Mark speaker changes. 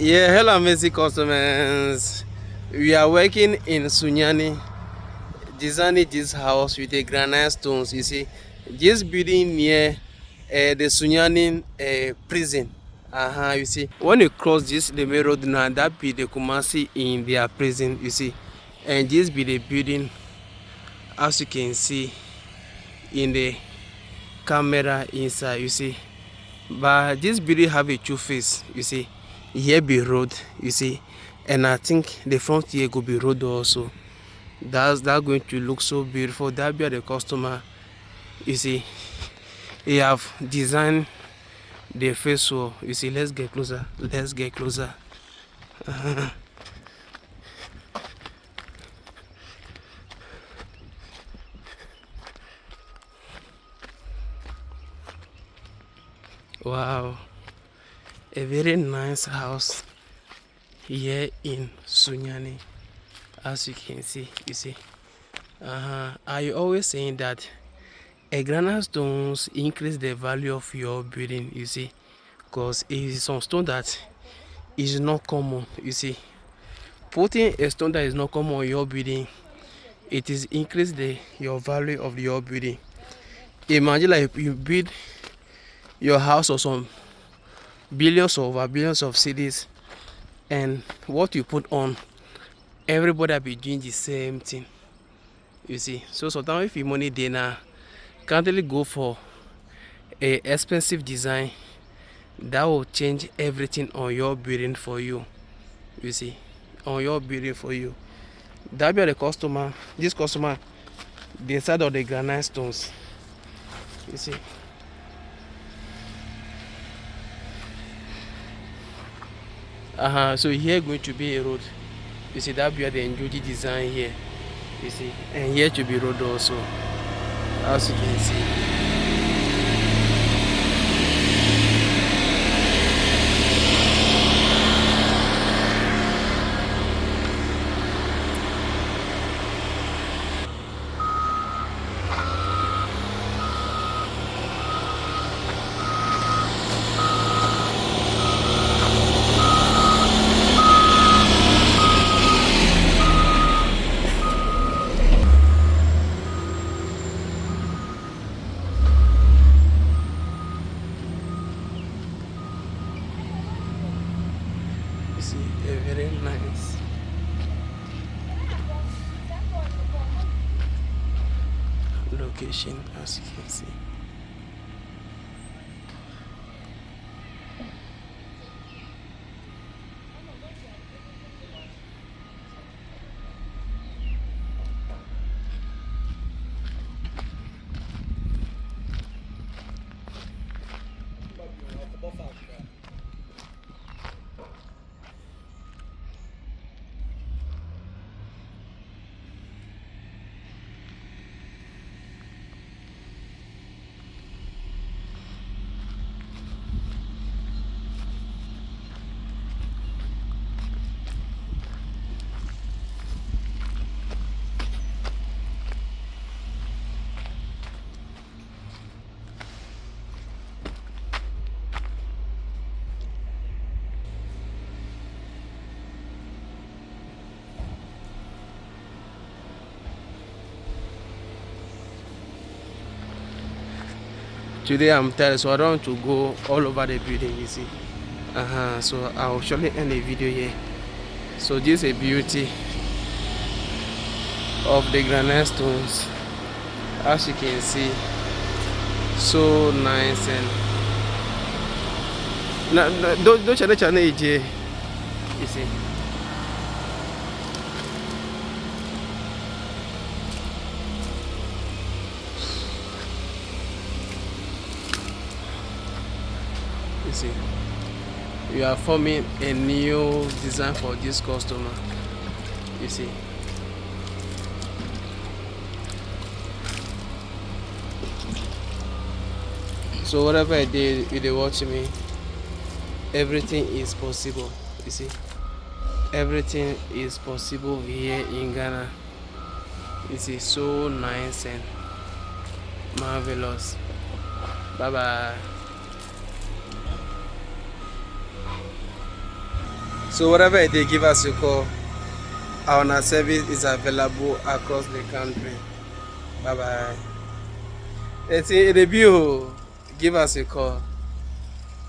Speaker 1: Yeah, hello, amazing customers. We are working in Sunyani, designing this house with the granite stones. You see, this building near the Sunyani prison. You see, when you cross this the main road now, that be the Kumasi in their prison. You see, and this be the building, as you can see in the camera inside. You see, but this building have a two face. You see, here be road. You see, and I think the front here could be road also. That's that going to look so beautiful. That be the customer. You see, he have designed the face wall. You see, let's get closer. Let's get closer. Wow, a very nice house here in Sunyani, as you can see. You see, I always saying that a granite stones increase the value of your building. You see, because it is some stone that is not common. You see, putting a stone that is not common on your building, it is increase the your value of your building. Imagine like you build your house or some billions or over billions of cities, and what you put on, everybody will be doing the same thing. You see, so sometimes if you money there now, can't really go for a expensive design that will change everything on your building for you. You see, on your building for you. That be the customer. This customer, the side of the granite stones. You see. So here going to be a road. You see, that be the enjoy the design here. You see, and here to be road also, as you can see. See a very nice location, as you can see. Today I'm tired, so I don't want to go all over the building. You see, so I'll surely end the video here. So this is a beauty of the granite stones, as you can see. So nice. And don't channel AJ. You see. You see, we are forming a new design for this customer. You see, so whatever I did, if they watch me, everything is possible. You see, everything is possible here in Ghana. You see, so nice and marvelous. Bye bye. So whatever they give us a call, our service is available across the country. Bye bye. It's a debut. Give us a call.